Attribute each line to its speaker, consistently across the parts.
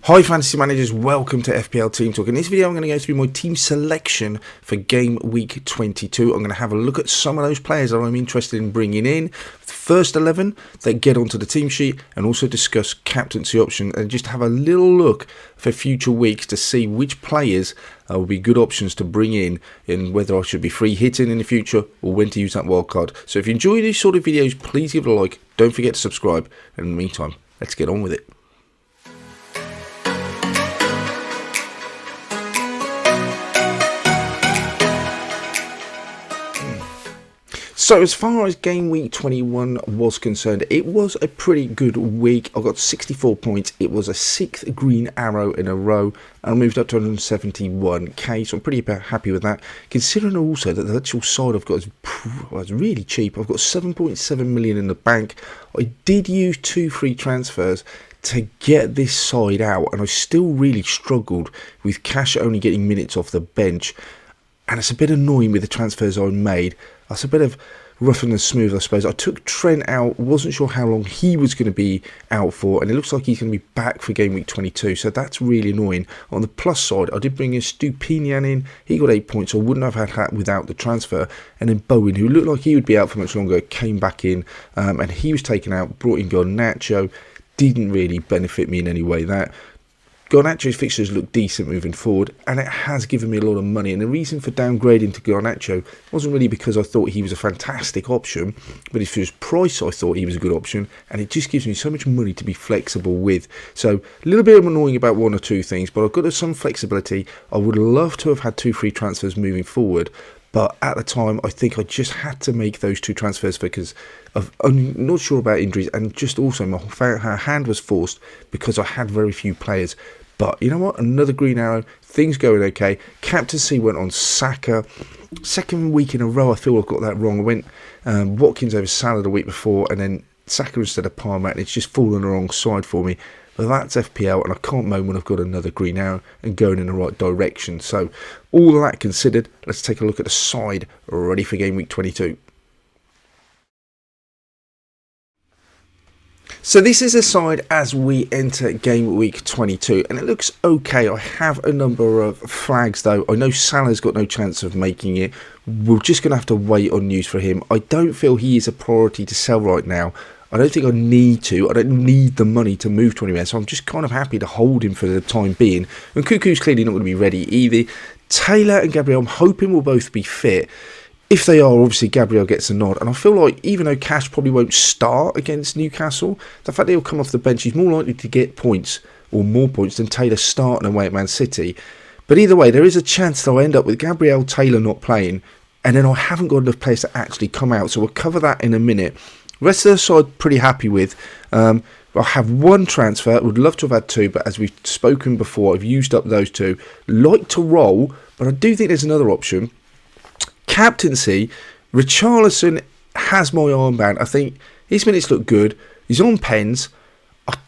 Speaker 1: Hi fantasy managers, welcome to FPL Team Talk. In this video I'm going to go through my team selection for game week 22. I'm going to have a look at some of those players that I'm interested in bringing in, the first 11 that get onto the team sheet, and also discuss captaincy option and just have a little look for future weeks to see which players will be good options to bring in and whether I should be free hitting in the future or when to use that wildcard. So if you enjoy these sort of videos, please give it a like, don't forget to subscribe, and in the meantime, let's get on with it. So as far as game week 21 was concerned, it was a pretty good week. I got 64 points. It was a 6th green arrow in a row, and I moved up to 171k, so I'm pretty happy with that. Considering also that the actual side I've got is really cheap. I've got 7.7 million in the bank. I did use 2 free transfers to get this side out, and I still really struggled with Cash only getting minutes off the bench. And it's a bit annoying with the transfers I made. That's a bit of rough and smooth, I suppose. I took Trent out, wasn't sure how long he was going to be out for, and it looks like he's going to be back for game week 22, so that's really annoying. On the plus side, I did bring in Stupinian in. He got 8 points, so I wouldn't have had that without the transfer. And then Bowen, who looked like he would be out for much longer, came back in, and he was taken out, brought in Garnacho. Didn't really benefit me in any way. That Garnacho's fixtures look decent moving forward, and it has given me a lot of money. And the reason for downgrading to Garnacho wasn't really because I thought he was a fantastic option, but for his price I thought he was a good option, and it just gives me so much money to be flexible with. So a little bit annoying about one or two things, but I've got some flexibility. I would love to have had 2 free transfers moving forward, but at the time I think I just had to make those 2 transfers because I'm not sure about injuries, and just also my hand was forced because I had very few players. But you know what? Another green arrow. Things going okay. Captaincy went on Saka. 2nd week in a row, I feel I've got that wrong. I went Watkins over Salah the week before, and then Saka instead of Palmer, and it's just fallen the wrong side for me. But that's FPL, and I can't moan when I've got another green arrow and going in the right direction. So all of that considered, let's take a look at the side ready for game week 22. So this is a side as we enter game week 22, and it looks okay. I have a number of flags though. I know Salah's got no chance of making it. We're just going to have to wait on news for him. I don't feel he is a priority to sell right now. I don't think I need to. I don't need the money to move to anywhere, so I'm just kind of happy to hold him for the time being. And Cuckoo's clearly not going to be ready either. Taylor and Gabriel, I'm hoping will both be fit. If they are, obviously Gabriel gets a nod, and I feel like even though Cash probably won't start against Newcastle, the fact that he'll come off the bench, he's more likely to get points or more points than Taylor starting away at Man City. But either way, there is a chance that I'll end up with Gabriel, Taylor not playing, and then I haven't got enough players to actually come out, so we'll cover that in a minute. The rest of the side, pretty happy with. I have 1 transfer, would love to have had 2, but as we've spoken before, I've used up those 2. Like to roll, but I do think there's another option. Captaincy, Richarlison has my armband. I think his minutes look good. He's on pens.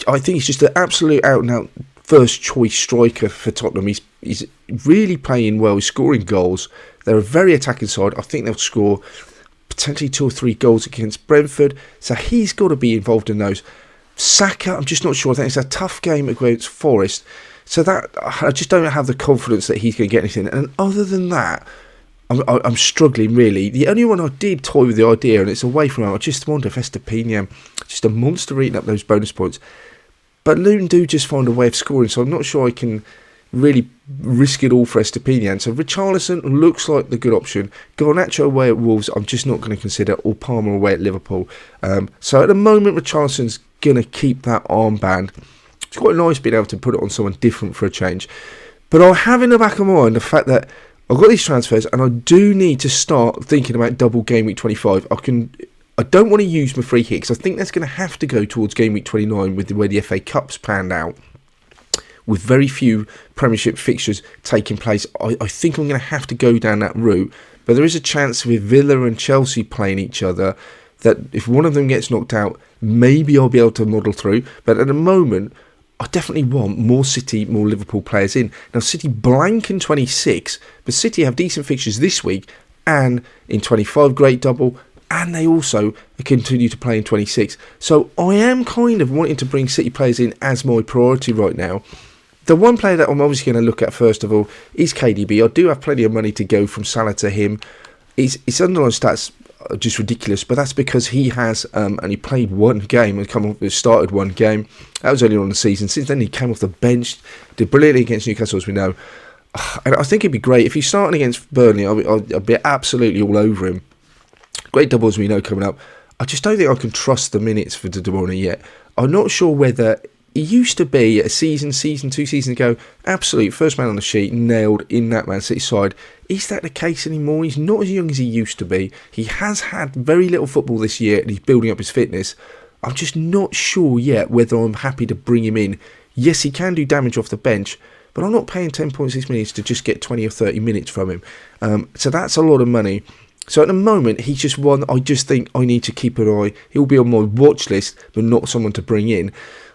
Speaker 1: I think he's just an absolute out-and-out first choice striker for Tottenham. He's really playing well. He's scoring goals. They're a very attacking side. I think they'll score potentially 2 or 3 goals against Brentford. So he's got to be involved in those. Saka, I'm just not sure. I think it's a tough game against Forest. So that I just don't have the confidence that he's going to get anything. And other than that, I'm struggling really. The only one I did toy with the idea, and it's away from him, I just wanted Estepinian, just a monster eating up those bonus points. But Luton do just find a way of scoring, so I'm not sure I can really risk it all for Estepinian. So Richarlison looks like the good option. Garnacho away at Wolves, I'm just not going to consider, or Palmer away at Liverpool. So at the moment, Richarlison's going to keep that armband. It's quite nice being able to put it on someone different for a change. But I have in the back of my mind the fact that I've got these transfers, and I do need to start thinking about double game week 25. I don't want to use my free hit because I think that's going to have to go towards game week 29 with the way the FA Cup's panned out. With very few Premiership fixtures taking place, I think I'm going to have to go down that route. But there is a chance with Villa and Chelsea playing each other that if one of them gets knocked out, maybe I'll be able to muddle through. But at the moment, I definitely want more City, more Liverpool players in. Now, City blank in 26, but City have decent fixtures this week and in 25, great double, and they also continue to play in 26. So I am kind of wanting to bring City players in as my priority right now. The one player that I'm obviously going to look at first of all is KDB. I do have plenty of money to go from Salah to him. His underlying stats are just ridiculous, but that's because he has only played one game and started one game. That was earlier on in the season. Since then, he came off the bench, did brilliantly against Newcastle, as we know. And I think it'd be great if he's starting against Burnley. I'd be absolutely all over him. Great double, as we know, coming up. I just don't think I can trust the minutes for De Bruyne yet. I'm not sure whether he used to be a season, 2 seasons ago, absolute first man on the sheet, nailed in that Man City side. Is that the case anymore? He's not as young as he used to be. He has had very little football this year and he's building up his fitness. I'm just not sure yet whether I'm happy to bring him in. Yes, he can do damage off the bench, but I'm not paying 10.6 minutes to just get 20 or 30 minutes from him. So that's a lot of money. So at the moment, he's just one I just think I need to keep an eye. He'll be on my watch list, but not someone to bring in.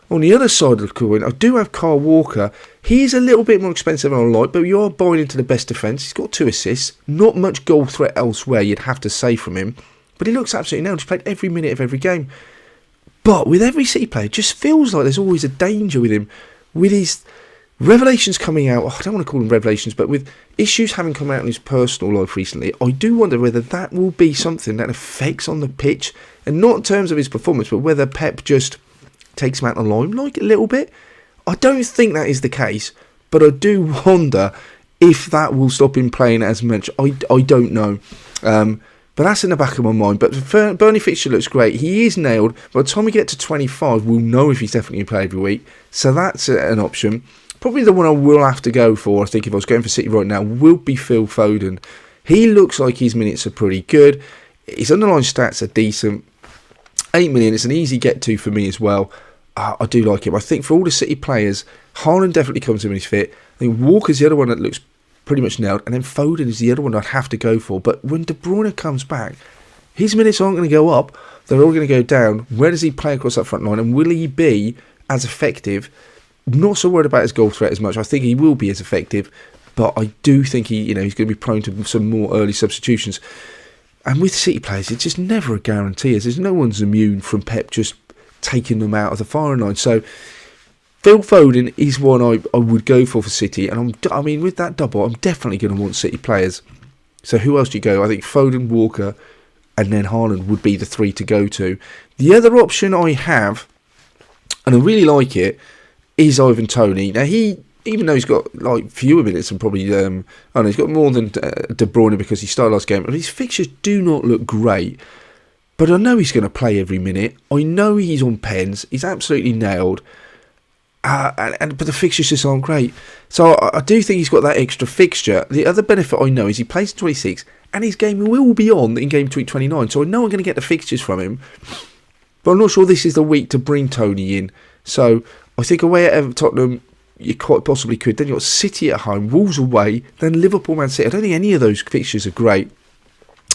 Speaker 1: On the other side of the coin, I do have Kyle Walker. He is a little bit more expensive than I like, but you are buying into the best defence. He's got 2 assists. Not much goal threat elsewhere, you'd have to say, from him. But he looks absolutely nailed. He's played every minute of every game. But with every City player, it just feels like there's always a danger with him. With his revelations coming out, I don't want to call them revelations, but with issues having come out in his personal life recently, I do wonder whether that will be something that affects on the pitch. And not in terms of his performance, but whether Pep just takes him out of the limelight a little bit. I don't think that is the case, but I do wonder if that will stop him playing as much. I don't know. But that's in the back of my mind. But Burnley fixture looks great. He is nailed. By the time we get to 25, we'll know if he's definitely going to play every week. So that's an option. Probably the one I will have to go for, I think, if I was going for City right now, will be Phil Foden. He looks like his minutes are pretty good. His underlying stats are decent. 8 million, it's an easy get to for me as well. I do like him. I think for all the City players, Haaland definitely comes in when he's fit. I think Walker's the other one that looks pretty much nailed, and then Foden is the other one I'd have to go for. But when De Bruyne comes back, his minutes aren't going to go up, they're all going to go down. Where does he play across that front line, and will he be as effective? Not so worried about his goal threat as much. I think he will be as effective, but I do think he's going to be prone to some more early substitutions. And with City players, it's just never a guarantee. There's no one's immune from Pep just taking them out of the firing line. So Phil Foden is one I would go for City. And I mean, with that double, I'm definitely going to want City players. So who else do you go? I think Foden, Walker, and then Haaland would be the 3 to go to. The other option I have, and I really like it, is Ivan Toney. Now, even though he's got like fewer minutes and probably, he's got more than De Bruyne because he started last game, but his fixtures do not look great. But I know he's going to play every minute. I know he's on pens. He's absolutely nailed. But the fixtures just aren't great. So I do think he's got that extra fixture. The other benefit I know is he plays 26, and his game will be on in game week 29. So I know I'm going to get the fixtures from him. But I'm not sure this is the week to bring Toney in. So I think away at Tottenham, you quite possibly could. Then you've got City at home, Wolves away, then Liverpool, Man City. I don't think any of those fixtures are great.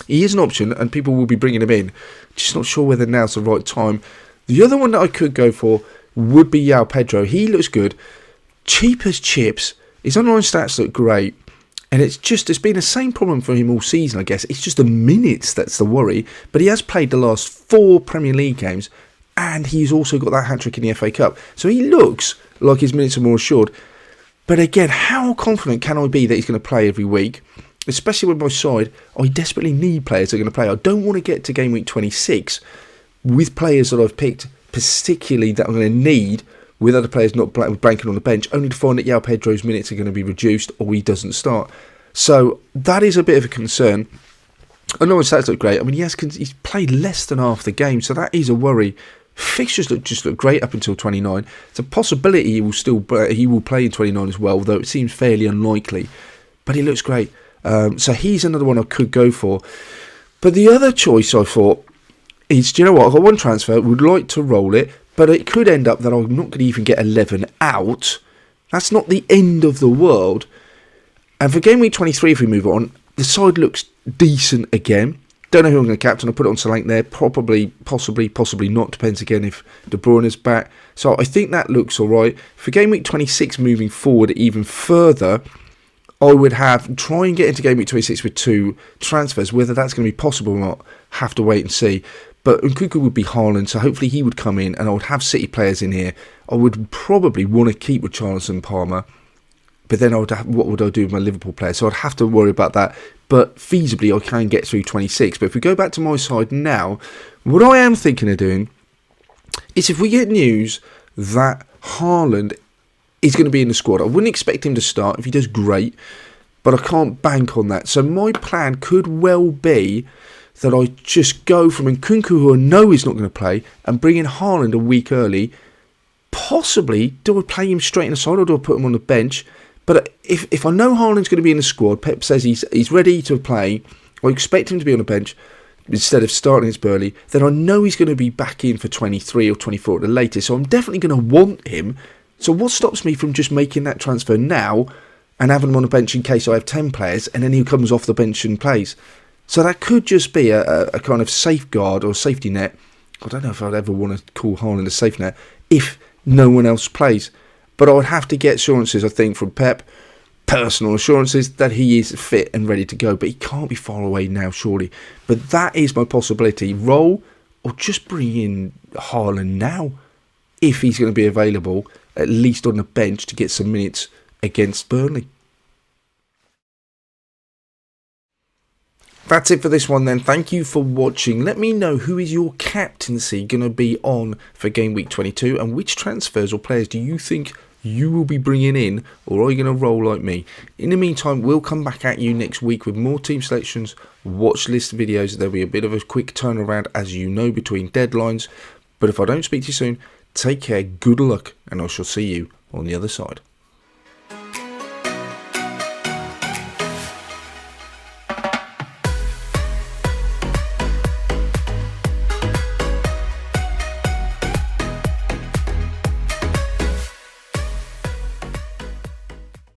Speaker 1: He is an option, and people will be bringing him in. Just not sure whether now's the right time. The other one that I could go for would be João Pedro. He looks good. Cheap as chips. His underlying stats look great. And it's been the same problem for him all season, I guess. It's just the minutes that's the worry. But he has played the last 4 Premier League games, and he's also got that hat-trick in the FA Cup. So he looks like his minutes are more assured. But again, how confident can I be that he's going to play every week? Especially with my side, I desperately need players that are going to play. I don't want to get to game week 26 with players that I've picked particularly that I'm going to need, with other players not blanking on the bench, only to find that João Pedro's minutes are going to be reduced or he doesn't start. So that is a bit of a concern. I know his stats look great. I mean, he's played less than half the game, so that is a worry. Fixtures look great up until 29. It's a possibility he will play in 29 as well, though it seems fairly unlikely. But he looks great. So he's another one I could go for. But the other choice I thought is, do you know what? I've got one transfer, would like to roll it, but it could end up that I'm not going to even get 11 out. That's not the end of the world. And for game week 23, if we move on, the side looks decent again. Don't know who I'm going to captain. I'll put it on Solanke there. Probably, possibly not. Depends again if De Bruyne is back. So I think that looks all right. For game week 26 moving forward even further, I would try and get into game week 26 with 2 transfers. Whether that's going to be possible or not, have to wait and see. But Nkunku would be Haaland, so hopefully he would come in and I would have City players in here. I would probably want to keep Richarlison, Palmer, but then what would I do with my Liverpool players? So I'd have to worry about that. But feasibly, I can get through 26. But if we go back to my side now, what I am thinking of doing is if we get news that Haaland is going to be in the squad, I wouldn't expect him to start. If he does, great. But I can't bank on that. So my plan could well be that I just go from Nkunku, who I know is not going to play, and bring in Haaland a week early. Possibly, do I play him straight in the side or do I put him on the bench? But if I know Haaland's going to be in the squad, Pep says he's ready to play, I expect him to be on the bench instead of starting his Burnley, then I know he's going to be back in for 23 or 24 at the latest. So I'm definitely going to want him. So what stops me from just making that transfer now and having him on the bench in case I have 10 players and then he comes off the bench and plays? So that could just be a kind of safeguard or safety net. I don't know if I'd ever want to call Haaland a safe net if no one else plays. But I would have to get assurances, I think, from Pep, personal assurances that he is fit and ready to go. But he can't be far away now, surely. But that is my possibility. Roll or just bring in Haaland now if he's going to be available, at least on the bench to get some minutes against Burnley. That's it for this one then. Thank you for watching. Let me know who is your captaincy going to be on for game week 22 and which transfers or players do you think you will be bringing in, or are you going to roll like me? In the meantime, we'll come back at you next week with more team selections, watch list videos. There'll be a bit of a quick turnaround, as you know, between deadlines. But if I don't speak to you soon, take care, good luck, and I shall see you on the other side.